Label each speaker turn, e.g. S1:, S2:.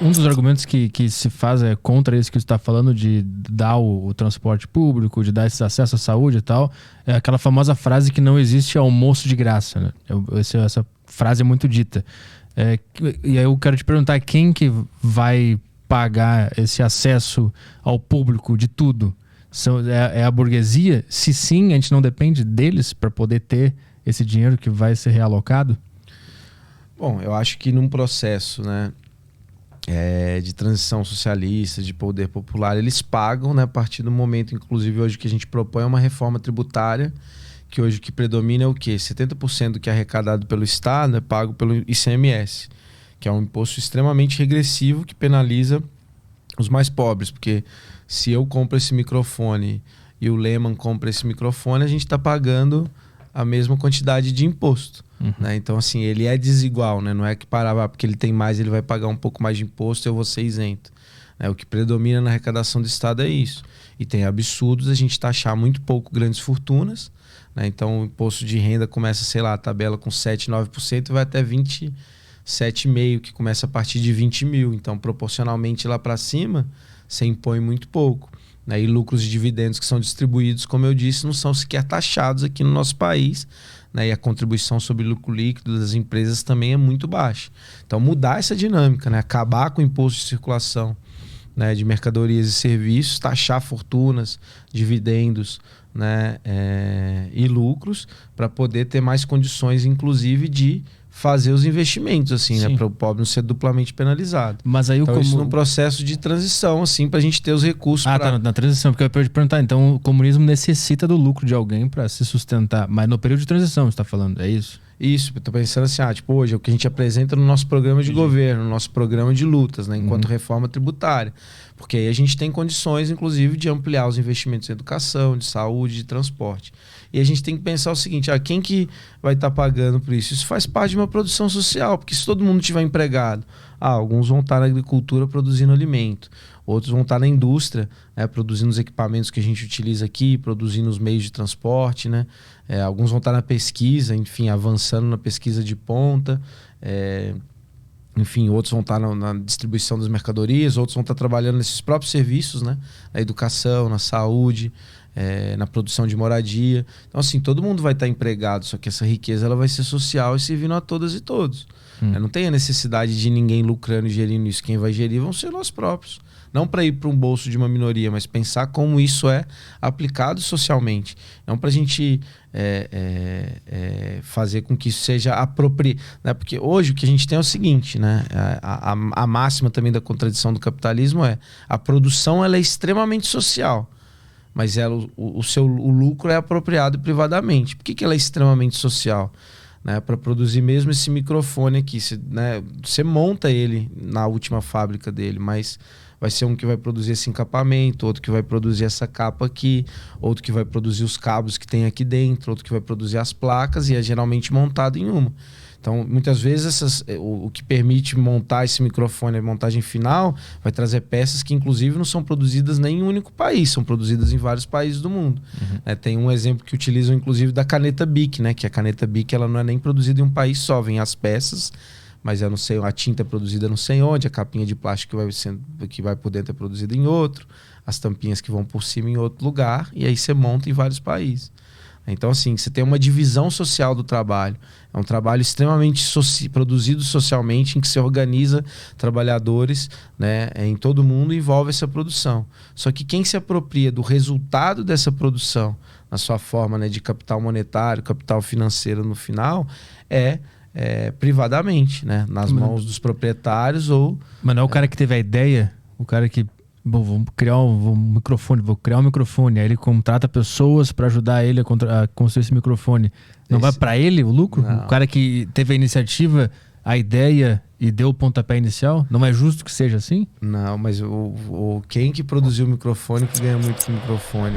S1: Um dos argumentos que se faz contra isso que você está falando de dar o transporte público, de dar esse acesso à saúde e tal, é aquela famosa frase que não existe almoço de graça, né? Essa frase é muito dita. E aí eu quero te perguntar, quem que vai pagar esse acesso ao público de tudo? É a burguesia? Se sim, a gente não depende deles para poder ter esse dinheiro que vai ser realocado?
S2: Bom, eu acho que num processo, né, de transição socialista, de poder popular, eles pagam, né, a partir do momento, inclusive hoje que a gente propõe uma reforma tributária, que hoje o que predomina é o quê? 70% do que é arrecadado pelo Estado é pago pelo ICMS, que é um imposto extremamente regressivo que penaliza os mais pobres, porque se eu compro esse microfone e o Lehman compra esse microfone, a gente está pagando a mesma quantidade de imposto. Né? Então, assim, ele é desigual, né? Não é que porque ele tem mais, ele vai pagar um pouco mais de imposto e eu vou ser isento. Né? O que predomina na arrecadação do Estado é isso. E tem absurdos a gente taxar muito pouco grandes fortunas. Né? Então, o imposto de renda começa, sei lá, a tabela com 7%, 9% e vai até 27,5%, que começa a partir de 20 mil. Então, proporcionalmente lá para cima, você impõe muito pouco. Né? E lucros de dividendos que são distribuídos, como eu disse, não são sequer taxados aqui no nosso país. Né? E a contribuição sobre lucro líquido das empresas também é muito baixa. Então, mudar essa dinâmica, né? Acabar com o imposto de circulação, né, de mercadorias e serviços, taxar fortunas, dividendos, né, e lucros, para poder ter mais condições, inclusive, de fazer os investimentos, assim, né, para o pobre não ser duplamente penalizado.
S1: Mas aí
S2: então, isso num processo de transição, assim, para a gente ter os recursos.
S1: Tá, na transição, porque eu ia te perguntar, então o comunismo necessita do lucro de alguém para se sustentar, mas no período de transição você está falando, é isso?
S2: Isso, eu tô pensando assim, tipo, hoje é o que a gente apresenta no nosso programa de governo, no nosso programa de lutas, né, enquanto reforma tributária. Porque aí a gente tem condições, inclusive, de ampliar os investimentos em educação, de saúde, de transporte. E a gente tem que pensar o seguinte, quem que vai estar pagando por isso? Isso faz parte de uma produção social, porque se todo mundo tiver empregado, alguns vão estar na agricultura produzindo alimento, outros vão estar na indústria, né, produzindo os equipamentos que a gente utiliza aqui, produzindo os meios de transporte, né? Alguns vão estar na pesquisa, enfim, avançando na pesquisa de ponta, enfim, outros vão estar na distribuição das mercadorias, outros vão estar trabalhando nesses próprios serviços, né? Na educação, na saúde, na produção de moradia. Então, assim, todo mundo vai estar empregado, só que essa riqueza ela vai ser social e servindo a todas e todos. Não tem a necessidade de ninguém lucrando e gerindo isso. Quem vai gerir vão ser nós próprios. Não para ir para um bolso de uma minoria, mas pensar como isso é aplicado socialmente. Não para a gente fazer com que isso seja apropriado. Né? Porque hoje o que a gente tem é o seguinte, né? A máxima também da contradição do capitalismo é a produção ela é extremamente social, mas o lucro é apropriado privadamente. Por que ela é extremamente social? Né, para produzir mesmo esse microfone aqui, você monta ele na última fábrica dele, mas vai ser um que vai produzir esse encapamento, outro que vai produzir essa capa aqui, outro que vai produzir os cabos que tem aqui dentro, outro que vai produzir as placas, e é geralmente montado em uma. Então, muitas vezes, o que permite montar esse microfone, a montagem final, vai trazer peças que, inclusive, não são produzidas nem em um único país, são produzidas em vários países do mundo. Tem um exemplo que utilizam, inclusive, da caneta Bic, né? Que a caneta Bic ela não é nem produzida em um país só, vem as peças, mas eu não sei, a tinta é produzida não sei onde, a capinha de plástico que vai por dentro é produzida em outro, as tampinhas que vão por cima em outro lugar, e aí você monta em vários países. Então, assim, você tem uma divisão social do trabalho. É um trabalho extremamente produzido socialmente, em que se organiza trabalhadores, né, em todo mundo e envolve essa produção. Só que quem se apropria do resultado dessa produção, na sua forma, né, de capital monetário, capital financeiro no final, privadamente, né, nas mãos dos proprietários ou...
S1: Mas não é o cara que teve a ideia, o cara que... Bom, vou criar um microfone. Aí ele contrata pessoas para ajudar ele a construir esse microfone. Não vai para ele o lucro?
S2: Não.
S1: O cara que teve a iniciativa, a ideia e deu o pontapé inicial? Não é justo que seja assim?
S2: Não, mas quem que produziu o microfone que ganha muito com o microfone?